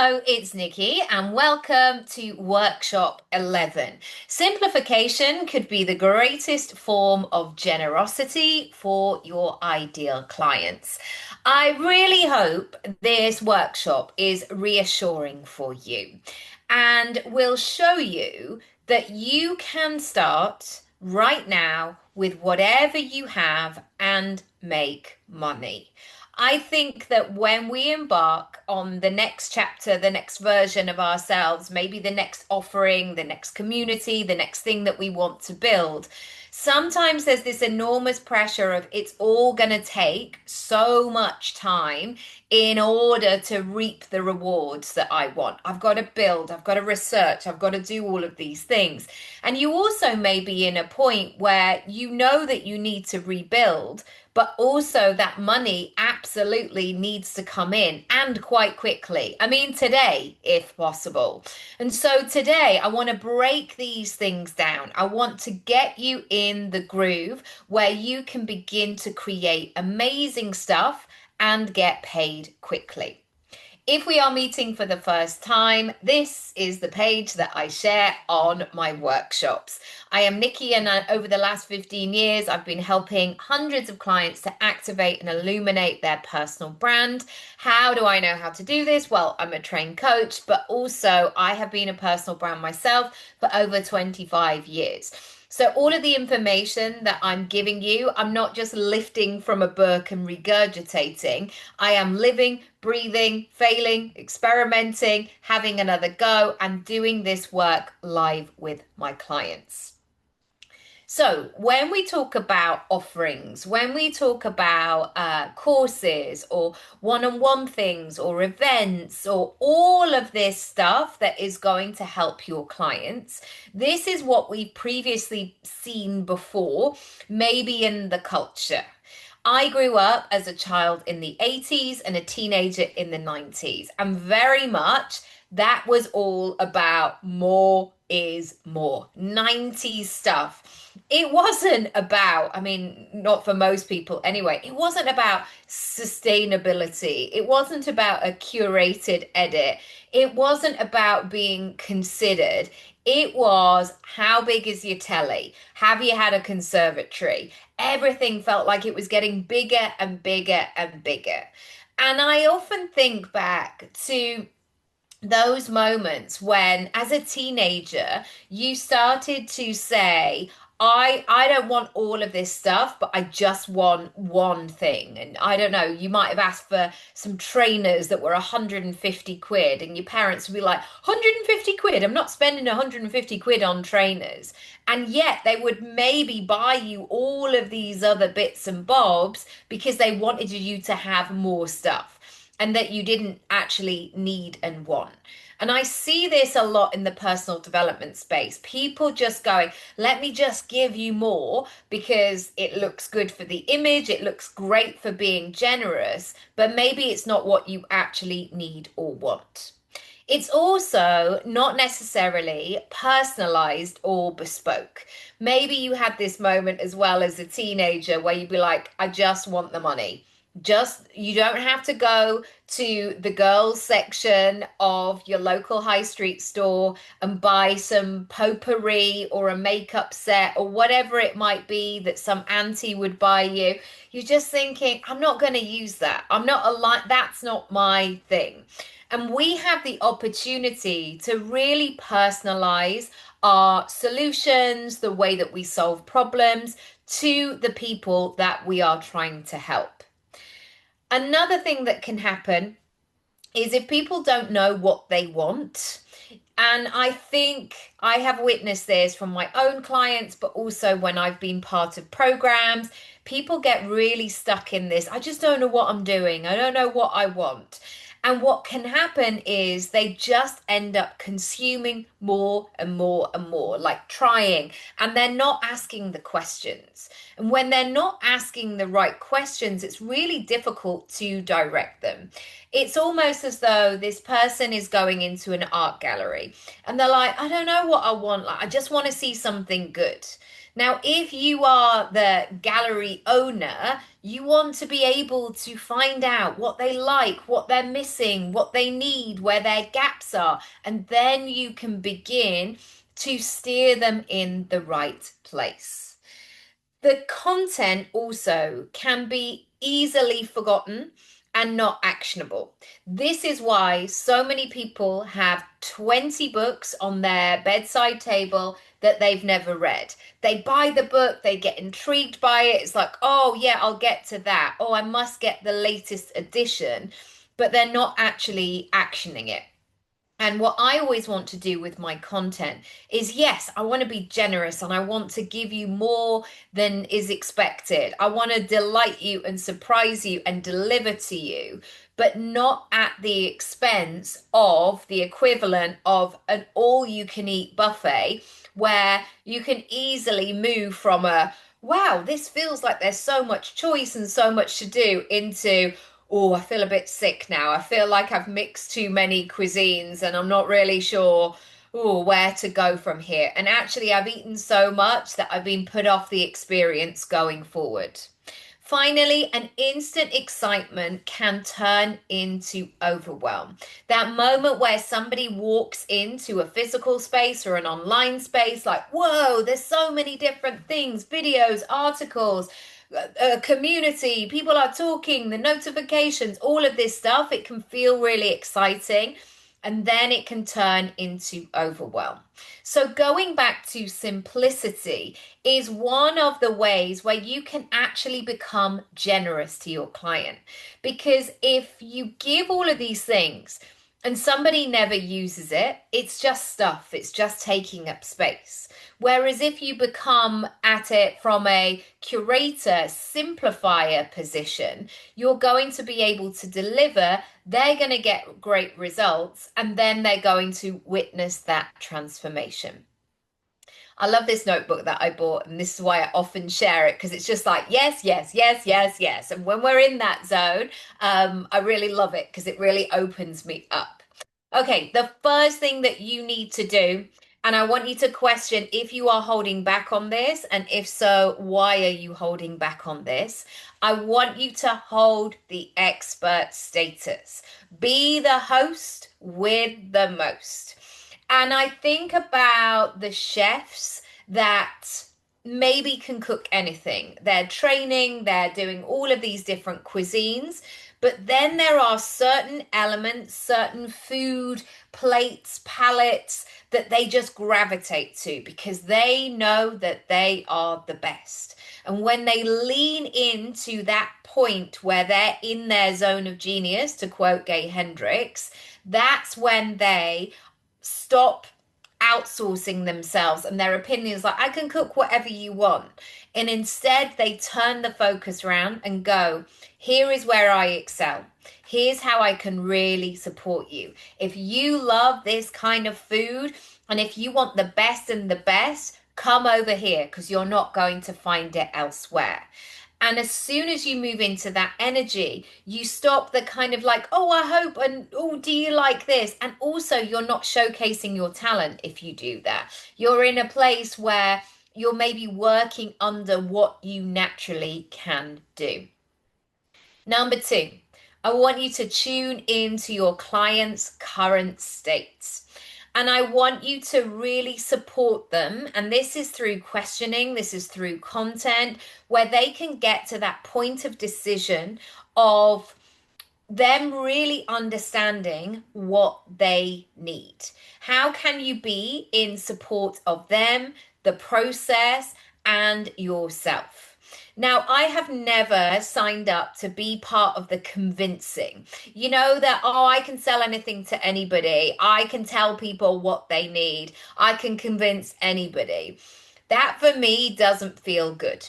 Hello, it's Nikki, and welcome to Workshop 11. Simplification could be the greatest form of generosity for your ideal clients. I really hope this workshop is reassuring for you and will show you that you can start right now with whatever you have and make money. I think that when we embark on the next chapter, the next version of ourselves, maybe the next offering, the next community, the next thing that we want to build, sometimes there's this enormous pressure of it's all going to take so much time in order to reap the rewards that I want. I've got to build, I've got to research, I've got to do all of these things. And you also may be in a point where you know that you need to rebuild, but also that money absolutely needs to come in and quite quickly. I mean, today, if possible. And so today, I want to break these things down. I want to get you in the groove where you can begin to create amazing stuff and get paid quickly. If we are meeting for the first time, this is the page that I share on my workshops. I am Nikki, and over the last 15 years, I've been helping hundreds of clients to activate and illuminate their personal brand. How do I know how to do this? Well, I'm a trained coach, but also I have been a personal brand myself for over 25 years. So all of the information that I'm giving you, I'm not just lifting from a book and regurgitating. I am living, breathing, failing, experimenting, having another go, and doing this work live with my clients. So, when we talk about offerings, when we talk about courses or one on one things or events or all of this stuff that is going to help your clients, this is what we've previously seen before, maybe in the culture. I grew up as a child in the 80s and a teenager in the 90s, and very much that was all about more is more. 90s stuff. It wasn't about, I mean, not for most people anyway, it wasn't about sustainability. It wasn't about a curated edit. It wasn't about being considered. It was, how big is your telly? Have you had a conservatory? Everything felt like it was getting bigger and bigger and bigger. And I often think back to those moments when, as a teenager, you started to say, I don't want all of this stuff, but I just want one thing. And I don't know, you might have asked for some trainers that were 150 quid, and your parents would be like, 150 quid, I'm not spending 150 quid on trainers. And yet they would maybe buy you all of these other bits and bobs because they wanted you to have more stuff and that you didn't actually need and want. And I see this a lot in the personal development space. People just going, let me just give you more because it looks good for the image, it looks great for being generous, but maybe it's not what you actually need or want. It's also not necessarily personalized or bespoke. Maybe you had this moment as well as a teenager where you'd be like, I just want the money. Just, you don't have to go to the girls section of your local high street store and buy some potpourri or a makeup set or whatever it might be that some auntie would buy you. You're just thinking, I'm not going to use that. I'm not that's not my thing. And we have the opportunity to really personalize our solutions, the way that we solve problems to the people that we are trying to help. Another thing that can happen is if people don't know what they want. And I think I have witnessed this from my own clients, but also when I've been part of programs, people get really stuck in this. I just don't know what I'm doing. I don't know what I want. And what can happen is they just end up consuming more and more and more, like trying, and they're not asking the questions. And when they're not asking the right questions, it's really difficult to direct them. It's almost as though this person is going into an art gallery and they're like, I don't know what I want. Like, I just want to see something good. Now, if you are the gallery owner, You want to be able to find out what they like, what they're missing, what they need, where their gaps are, and then you can begin to steer them in the right place. The content also can be easily forgotten and not actionable. This is why so many people have 20 books on their bedside table that they've never read. They buy the book, they get intrigued by it. It's like, oh, yeah, I'll get to that. Oh, I must get the latest edition, but they're not actually actioning it. And what I always want to do with my content is, yes, I want to be generous and I want to give you more than is expected. I want to delight you and surprise you and deliver to you, but not at the expense of the equivalent of an all you can eat buffet where you can easily move from a, wow, this feels like there's so much choice and so much to do into, oh, I feel a bit sick now. I feel like I've mixed too many cuisines and I'm not really sure, oh, where to go from here. And actually, I've eaten so much that I've been put off the experience going forward. Finally, an instant excitement can turn into overwhelm. That moment where somebody walks into a physical space or an online space, like, whoa, there's so many different things, videos, articles, a community, people are talking, the notifications, all of this stuff, it can feel really exciting and then it can turn into overwhelm. So, going back to simplicity is one of the ways where you can actually become generous to your client. Because if you give all of these things and somebody never uses it, it's just stuff, it's just taking up space. Whereas if you become at it from a curator, simplifier position, you're going to be able to deliver, they're going to get great results, and then they're going to witness that transformation. I love this notebook that I bought, and this is why I often share it because it's just like, yes, yes, yes, yes, yes. And when we're in that zone, I really love it because it really opens me up. Okay, the first thing that you need to do, and I want you to question if you are holding back on this, and if so, why are you holding back on this? I want you to hold the expert status. Be the host with the most. And I think about the chefs that maybe can cook anything. They're training, they're doing all of these different cuisines, but then there are certain elements, certain food plates, palettes that they just gravitate to because they know that they are the best. And when they lean into that point where they're in their zone of genius, to quote Gay Hendricks, that's when they stop outsourcing themselves and their opinions like I can cook whatever you want, and instead they turn the focus around and go, here is where I excel, here's how I can really support you. If you love this kind of food and if you want the best and the best, come over here because you're not going to find it elsewhere. And as soon as you move into that energy, you stop the kind of like, oh, I hope, and oh, do you like this? And also, you're not showcasing your talent if you do that. You're in a place where you're maybe working under what you naturally can do. Number two, I want you to tune into your client's current states. And I want you to really support them. And this is through questioning, this is through content where they can get to that point of decision of them really understanding what they need. How can you be in support of them, the process, and yourself? Now, I have never signed up to be part of the convincing. You know, that, oh, I can sell anything to anybody. I can tell people what they need. I can convince anybody. That for me doesn't feel good.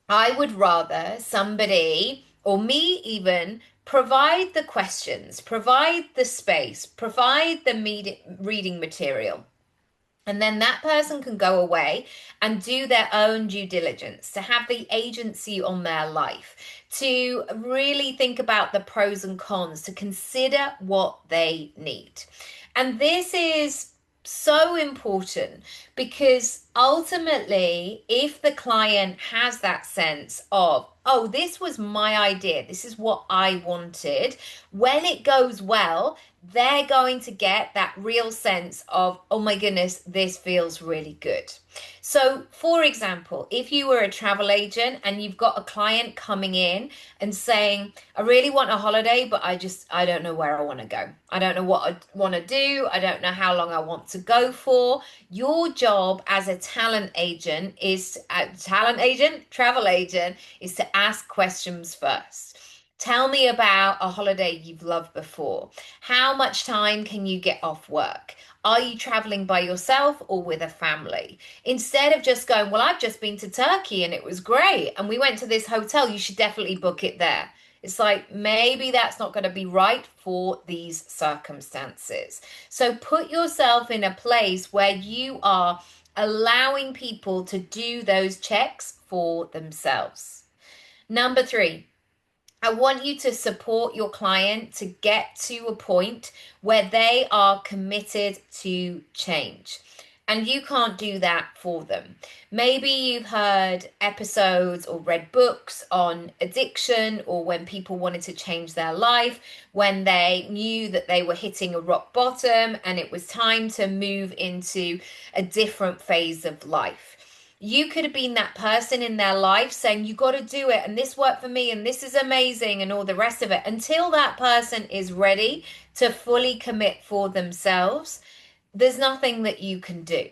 I would rather somebody or me even provide the questions, provide the space, provide the reading material. And then that person can go away and do their own due diligence, to have the agency on their life, to really think about the pros and cons, to consider what they need. And this is so important because Ultimately, if the client has that sense of, oh, this was my idea, this is what I wanted, when it goes well, they're going to get that real sense of, oh my goodness, this feels really good. So, for example, if you were a travel agent and you've got a client coming in and saying, I really want a holiday, but I don't know where I want to go. I don't know what I want to do. I don't know how long I want to go for. Your job as a travel agent, is to ask questions first. Tell me about a holiday you've loved before. How much time can you get off work? Are you traveling by yourself or with a family? Instead of just going, well, I've just been to Turkey and it was great, and we went to this hotel, you should definitely book it there. It's like maybe that's not going to be right for these circumstances. So put yourself in a place where you are allowing people to do those checks for themselves. Number three, I want you to support your client to get to a point where they are committed to change. And you can't do that for them. Maybe you've heard episodes or read books on addiction, or when people wanted to change their life, when they knew that they were hitting a rock bottom and it was time to move into a different phase of life. You could have been that person in their life saying, you got to do it, and this worked for me, and this is amazing, and all the rest of it, until that person is ready to fully commit for themselves. There's nothing that you can do.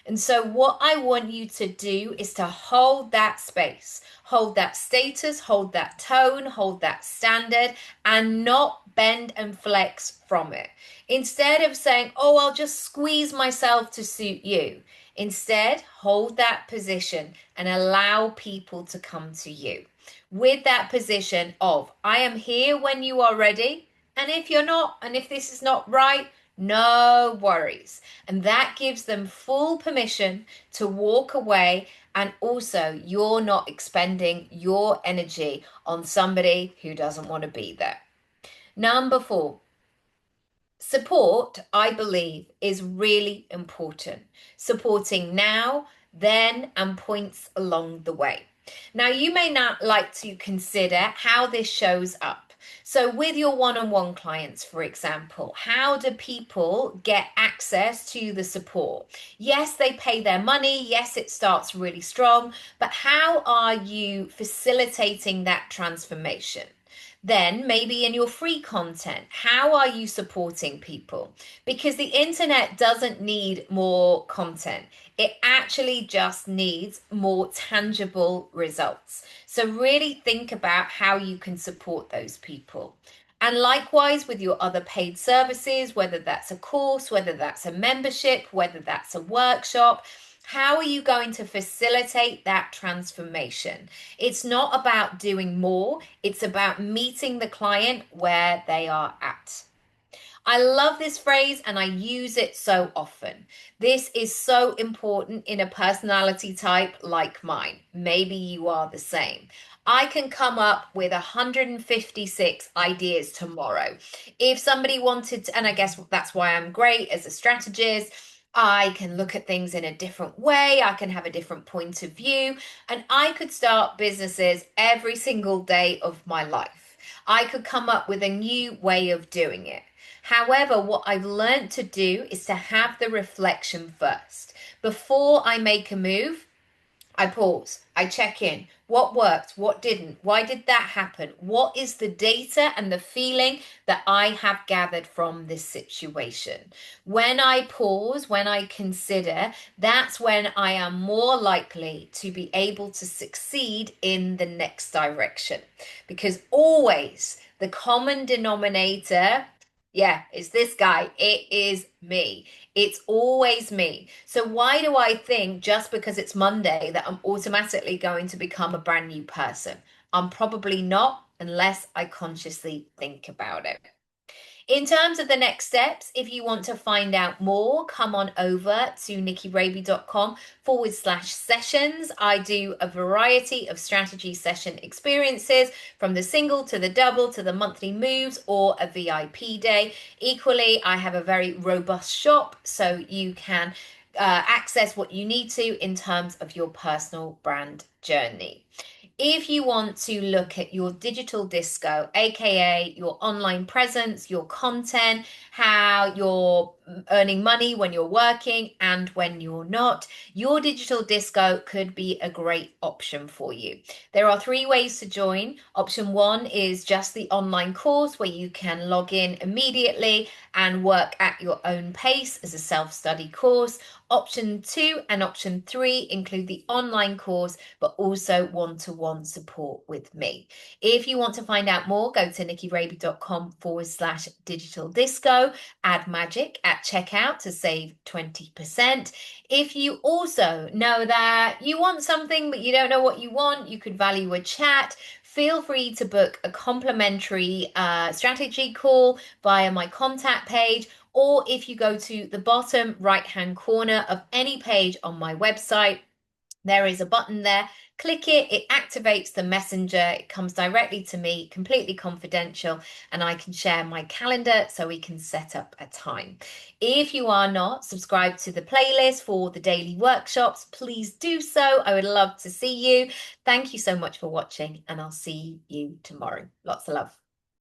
And so, what I want you to do is to hold that space, hold that status, hold that tone, hold that standard, and not bend and flex from it. Instead of saying, oh, I'll just squeeze myself to suit you. Instead, hold that position and allow people to come to you with that position of, I am here when you are ready. And if you're not, and if this is not right, no worries. And that gives them full permission to walk away. And also, you're not expending your energy on somebody who doesn't want to be there. Number four, support, I believe, is really important. Supporting now, then, and points along the way. Now, you may not like to consider how this shows up. So, with your one on one clients, for example, how do people get access to the support? Yes, they pay their money. Yes, it starts really strong. But how are you facilitating that transformation? Then maybe in your free content, how are you supporting people? Because the internet doesn't need more content. It actually just needs more tangible results. So really think about how you can support those people. And likewise with your other paid services, whether that's a course, whether that's a membership, whether that's a workshop, how are you going to facilitate that transformation? It's not about doing more, it's about meeting the client where they are at. I love this phrase and I use it so often. This is so important in a personality type like mine. Maybe you are the same. I can come up with 156 ideas tomorrow. If somebody wanted to, and I guess that's why I'm great as a strategist. I can look at things in a different way. I can have a different point of view, and I could start businesses every single day of my life. I could come up with a new way of doing it. However, what I've learned to do is to have the reflection first. Before I make a move, I pause, I check in. What worked? What didn't? Why did that happen? What is the data and the feeling that I have gathered from this situation? When I pause, when I consider, that's when I am more likely to be able to succeed in the next direction. Because always the common denominator, yeah, is this guy. It is me. It's always me. So why do I think just because it's Monday that I'm automatically going to become a brand new person? I'm probably not unless I consciously think about it. In terms of the next steps, if you want to find out more, come on over to nikkiraby.com/sessions. I do a variety of strategy session experiences from the single to the double to the monthly moves or a VIP day. Equally, I have a very robust shop, so you can access what you need to in terms of your personal brand journey. If you want to look at your digital disco, aka your online presence, your content, how you're earning money when you're working and when you're not, your digital disco could be a great option for you. There are 3 ways to join. Option 1 is just the online course where you can log in immediately and work at your own pace as a self-study course. Option 2 and option 3 include the online course, but also one-to-one support with me. If you want to find out more, go to nikkiraby.com/digital disco, add magic at checkout to save 20%. If you also know that you want something, but you don't know what you want, you could value a chat. Feel free to book a complimentary strategy call via my contact page, or if you go to the bottom right-hand corner of any page on my website, there is a button there. Click it, it activates the messenger, it comes directly to me, completely confidential, and I can share my calendar so we can set up a time. If you are not subscribed to the playlist for the daily workshops, please do so. I would love to see you. Thank you so much for watching, and I'll see you tomorrow. Lots of love.